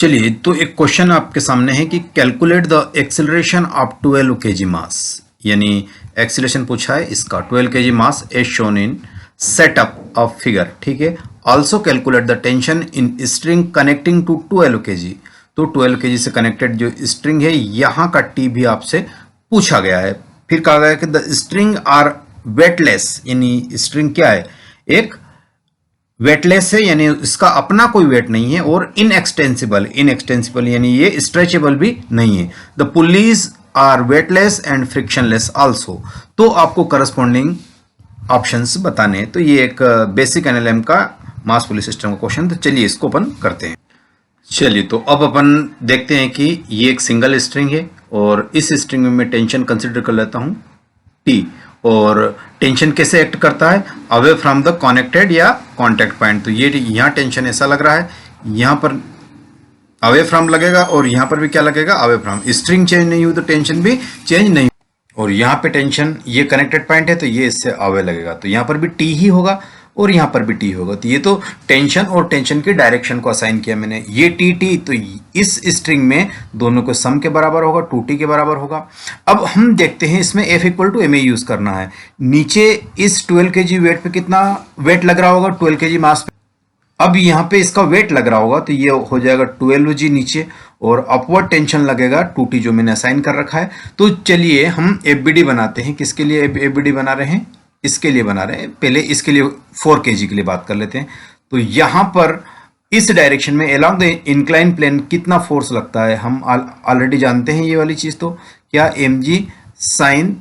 चलिए, तो एक क्वेश्चन आपके सामने है कि calculate the acceleration of 12 kg mass, यानी एक्सेलरेशन पूछा है इसका 12 kg mass as shown in setup of figure. ठीक है, also calculate the tension in string connecting to 12 kg। तो 12 kg से कनेक्टेड जो स्ट्रिंग है यहाँ का टी भी आपसे पूछा गया है। फिर कहा गया कि द स्ट्रिंग आर वेटलेस, यानी स्ट्रिंग क्या है, एक वेटलेस है, यानी इसका अपना कोई वेट नहीं है, और इनएक्सटेंसिबल, इनएक्सटेंसिबल यानी ये स्ट्रेचेबल भी नहीं है। The pulleys are weightless and frictionless also. तो आपको करस्पॉन्डिंग ऑप्शंस बताने हैं। तो ये एक बेसिक एनएलएम का मास पुली सिस्टम का क्वेश्चन। तो चलिए इसको अपन करते हैं। चलिए, तो अब अपन देखते हैं कि ये एक सिंगल स्ट्रिंग है और इस स्ट्रिंग में मैं टेंशन कंसिडर कर लेता हूं टी। और टेंशन कैसे एक्ट करता है, अवे फ्रॉम द कनेक्टेड या कांटेक्ट पॉइंट। तो ये यहाँ टेंशन ऐसा लग रहा है, यहाँ पर अवे फ्रॉम लगेगा और यहाँ पर भी क्या लगेगा, अवे फ्रॉम। स्ट्रिंग चेंज नहीं हुई तो टेंशन भी चेंज नहीं। और यहाँ पे टेंशन, ये कनेक्टेड पॉइंट है तो ये इससे अवे लगेगा, तो यहाँ पर भी टी ही होगा और यहाँ पर भी टी होगा। तो ये तो टेंशन और टेंशन की डायरेक्शन को असाइन किया मैंने, ये टी टी, तो इस स्ट्रिंग में दोनों को सम के बराबर होगा, 2t के बराबर होगा। अब हम देखते हैं इसमें F equal to ma use करना है। नीचे इस 12 kg वेट पे कितना वेट लग रहा होगा, 12 kg मास पे। अब यहाँ पे इसका वेट लग रहा होगा तो ये हो जाएगा 12g नीचे, और अपवर्ड टेंशन लगेगा 2t जो मैंने असाइन कर रखा है। तो चलिए हम FBD बनाते हैं। किसके लिए FBD बना रहे हैं, इसके लिए बना रहे हैं। पहले इसके लिए 4 kg के लिए बात कर लेते हैं। तो यहाँ पर इस डायरेक्शन में अलोंग द इंक्लाइन प्लेन कितना फोर्स लगता है, हम ऑलरेडी जानते हैं ये वाली चीज। तो क्या mg sin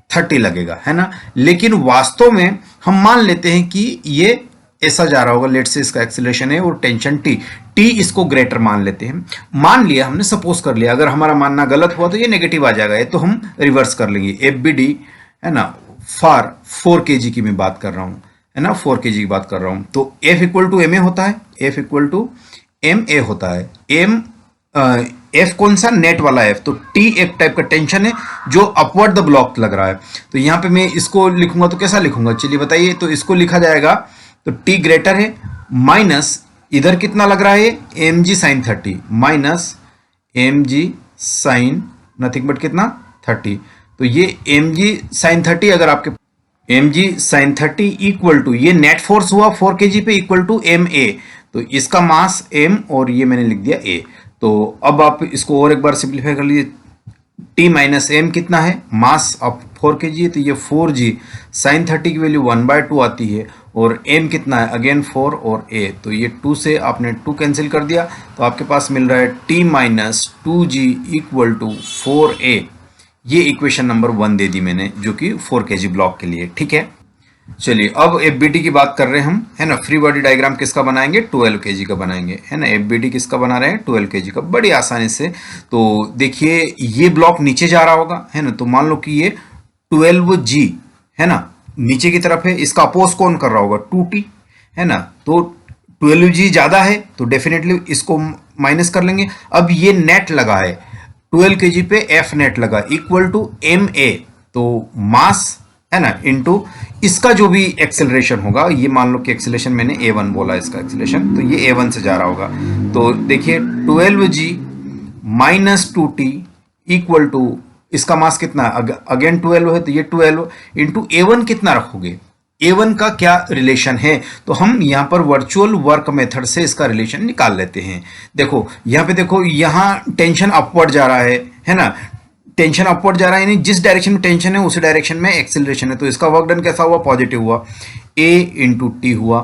30 लगेगा, है ना। लेकिन वास्तव में हम मान लेते हैं कि ये ऐसा जा रहा होगा, लेट से इसका एक्सेलरेशन है और टेंशन टी इसको ग्रेटर मान लेते हैं। मान लिया हमने, सपोज कर लिया, अगर हमारा मानना गलत हुआ तो ये नेगेटिव आ जाएगा, ये तो हम रिवर्स कर लेंगे। FBD है ना, फॉर 4 kg की मैं बात कर रहा हूं, है ना, 4 kg की बात कर रहा हूं। तो F इक्वल टू ma होता है, F इक्वल टू ma होता है। F कौन सा, नेट वाला F। तो T एक टाइप का टेंशन है जो अपवर्ड द ब्लॉक लग रहा है। तो यहां पे मैं इसको लिखूंगा तो कैसा लिखूंगा, चलिए बताइए। तो इसको लिखा जाएगा, तो T ग्रेटर है, माइनस इधर कितना लग रहा है, mg sin 30 minus mg sin nothing but कितना 30। तो ये mg sin 30, अगर आपके mg sin 30 इक्वल टू, ये नेट फोर्स हुआ 4 kg पे, इक्वल टू ma। तो इसका मास m और ये मैंने लिख दिया a। तो अब आप इसको और एक बार सिंप्लीफाई कर लीजिए। t माइनस एम कितना है, मास ऑफ 4 kg है, तो ये 4g sin 30 की वैल्यू 1/2 आती है, और m कितना है, अगेन 4 और a। तो ये 2 से आपने 2 कैंसिल कर दिया, तो आपके पास मिल रहा है t minus 2g equal to 4a। ये इक्वेशन नंबर 1 दे दी मैंने, जो कि 4 kg ब्लॉक के लिए। ठीक है, चलिए अब FBD की बात कर रहे हैं हम, है ना। फ्री बॉडी डायग्राम किसका बनाएंगे, 12 kg का बनाएंगे, है ना। FBD किसका बना रहे हैं, 12 kg का, बड़ी आसानी से। तो देखिए ये ब्लॉक नीचे जा रहा होगा, है ना। तो मान लो कि ये 12g है ना, नीचे की तरफ है, इसका अपोज कौन कर रहा होगा, 2t, है ना। तो 12g ज्यादा है तो डेफिनेटली इसको माइनस कर लेंगे। अब ये नेट लगा है 12 kg पे, F नेट लगा इक्वल टू ma, तो मास है ना, इनटू इसका जो भी एक्सेलरेशन होगा। ये मान लो कि एक्सेलरेशन मैंने a1 बोला, इसका एक्सेलरेशन, तो ये a1 से जा रहा होगा। तो देखिए 12g minus 2t equal to, इसका मास कितना है, अगेन 12 है, तो ये 12 इंटू a1 कितना रखोगे, a1 का क्या रिलेशन है। तो हम यहाँ पर वर्चुअल वर्क मेथड से इसका रिलेशन निकाल लेते हैं। देखो यहाँ पे, देखो यहाँ टेंशन अपवर्ड जा रहा है ना, टेंशन अपवर्ड जा रहा है, यानी जिस डायरेक्शन में टेंशन है उसी डायरेक्शन में एक्सेलरेशन है। तो इसका वर्क डन कैसा हुआ, पॉजिटिव हुआ, a इंटू टी हुआ।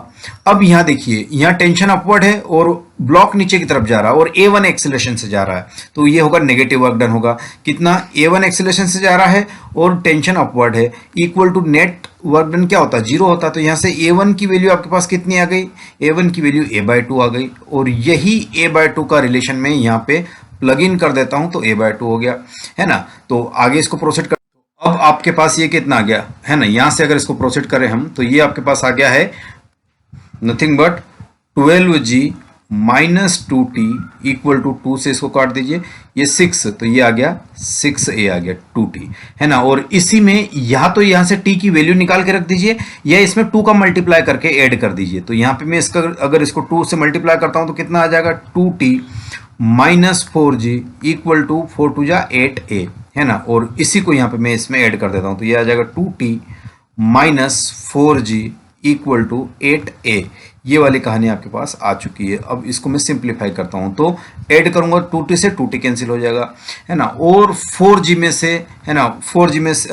अब यहाँ देखिए, यहाँ टेंशन अपवर्ड है और ब्लॉक नीचे की तरफ जा रहा है, और a1 एक्सेलरेशन से जा रहा है, तो ये होगा नेगेटिव वर्क डन होगा। कितना, a1 एक्सेलरेशन से जा रहा है और टेंशन अपवर्ड है, equal to net work done क्या होता है, 0 होता है। तो यहाँ से a1 की वैल्यू आपके पास कितनी आ गई, a1 की वैल्यू a/2 आ गई, और यही a/2 का रिलेशन में यहाँ पे प्लग इन कर देता हूं, तो a/2 हो गया, है ना। तो आगे इसको प्रोसीड कर, अब आपके पास ये कितना आ गया, है ना। यहां से अगर इसको प्रोसीड करें हम, तो ये आपके पास आ गया है nothing but 12g minus 2t equal to 2 से इसको काट दीजिए, ये 6, तो ये आ गया 6a आ गया 2t, है ना। और इसी में या तो यहां से t की वैल्यू निकाल के रख दीजिए, या इसमें 2 का मल्टीप्लाई करके ऐड कर दीजिए। तो यहाँ पे मैं इसका, अगर इसको 2 से मल्टीप्लाई करता हूं तो कितना आ जाएगा, 2t -4g equal to 4 to जा 8a, है ना। और इसी को यहाँ पे मैं इसमें ऐड कर देता हूँ, तो ये आ जाएगा 2t -4g equal to 8a। ये वाली कहानी आपके पास आ चुकी है। अब इसको मैं सिंप्लीफाई करता हूँ, तो ऐड करूँगा 2t से 2t कैंसिल हो जाएगा, है ना। और 4g में से, है ना, 4g में से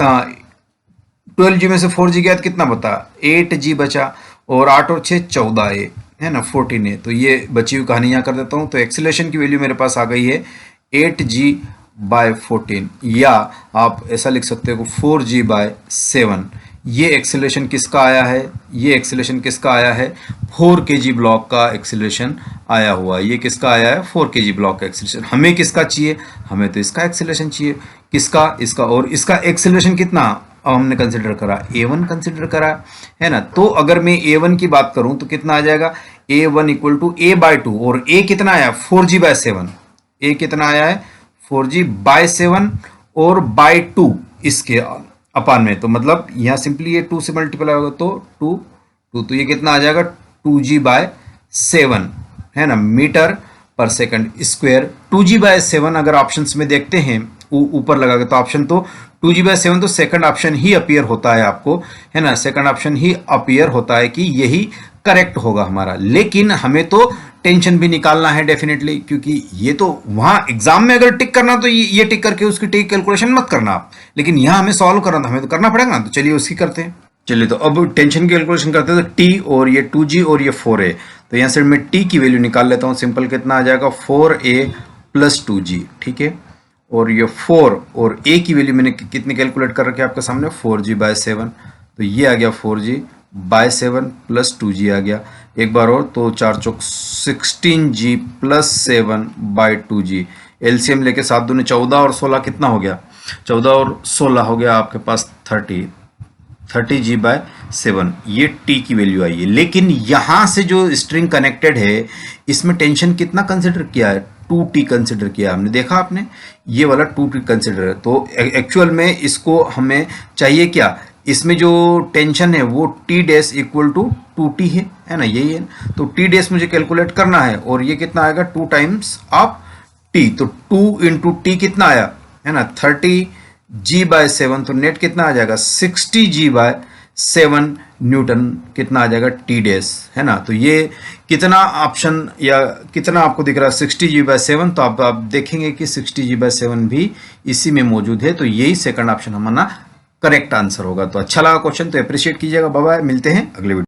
12g में से 4g गया तो कितना बता, 8g बचा, और 8 और 6 14a, है ना, 14a। तो ये बची हुई कहानी यहाँ कर देता हूँ। तो एक्सीलरेशन की वैल्यू मेरे पास आ गई है 8g/14, या आप ऐसा लिख सकते हो 4g/7। ये एक्सीलरेशन किसका आया है, ये एक्सीलरेशन किसका आया है, 4 kg ब्लॉक का एक्सीलरेशन आया हुआ है। ये किसका आया है, 4 kg ब्लॉक का एक्सीलरेशन। हमें किसका चाहिए, हमें तो इसका एक्सीलरेशन चाहिए, किसका, इसका। और इसका एक्सीलरेशन कितना अब हमने कंसिडर करा, a1 कंसिडर करा, है ना। तो अगर मैं a1 की बात करूं तो कितना आ जाएगा, a1 इक्वल टू a/2, और a कितना आया 4g/7, a कितना आया है 4g/7 और बाय 2 इसके अपान में। तो मतलब यहाँ सिंपली ये 2 से मल्टीप्लाई होगा तो 2, तो ये कितना आ जाएगा 2g/7, है ना, मीटर पर सेकंड स्क्वायर। 2g/7 अगर ऑप्शंस में देखते हैं ऊपर लगा के, तो ऑप्शन तो 2g/7 तो सेकंड ऑप्शन ही अपीयर होता है आपको, है ना, सेकंड ऑप्शन ही अपीयर होता है कि यही करेक्ट होगा हमारा। लेकिन हमें तो टेंशन भी निकालना है डेफिनेटली, क्योंकि ये तो वहां एग्जाम में अगर टिक करना तो ये टिक करके उसकी टिक कैलकुलेशन मत करना आप, लेकिन यहां हमें सॉल्व करना तो हमें तो करना पड़ेगा ना। तो चलिए उसकी करते हैं। चलिए तो अब टेंशन की कैलकुलेशन करते हैं। तो t और ये 2g और ये 4a, तो यहाँ से मैं t की वैल्यू निकाल लेता हूँ। सिंपल कितना आ जाएगा 4a + 2g, ठीक है। और ये 4 और a की वैल्यू मैंने कितनी कैलकुलेट कर रखी है आपके सामने, 4g/7। तो ये आ गया 4g/7 + 2g आ गया। एक बार और, तो 4 चौक 16g + 7/2g। एलसीएम लेके 7 दूनी 14 और 16 कितना हो गया, 14 और 16 हो गया आपके पास 30g/7। ये t की वैल्यू आई है। लेकिन यहां से जो स्ट्रिंग कनेक्टेड है इसमें टेंशन कितना कंसिडर किया है, 2t कंसिडर किया हमने, देखा आपने, ये वाला 2t कंसिडर है। तो एक्चुअल में इसको हमें चाहिए क्या, इसमें जो टेंशन है वो t' इक्वल टू 2t है ना, यही है। तो t' मुझे कैलकुलेट करना है, और ये कितना आएगा 2 टाइम्स ऑफ t। तो 2 × t कितना आया, है ना, 30g/7। तो नेट कितना आ जाएगा 60g/7 न्यूटन कितना आ जाएगा t', है ना। तो ये कितना ऑप्शन या कितना आपको दिख रहा है 60g/7, तो आप देखेंगे कि 60g/7 भी इसी में मौजूद है। तो यही सेकंड ऑप्शन हमारा करेक्ट आंसर होगा। तो अच्छा लगा क्वेश्चन तो अप्रिशिएट कीजिएगा। बाय बाय, मिलते हैं अगले वीडियो।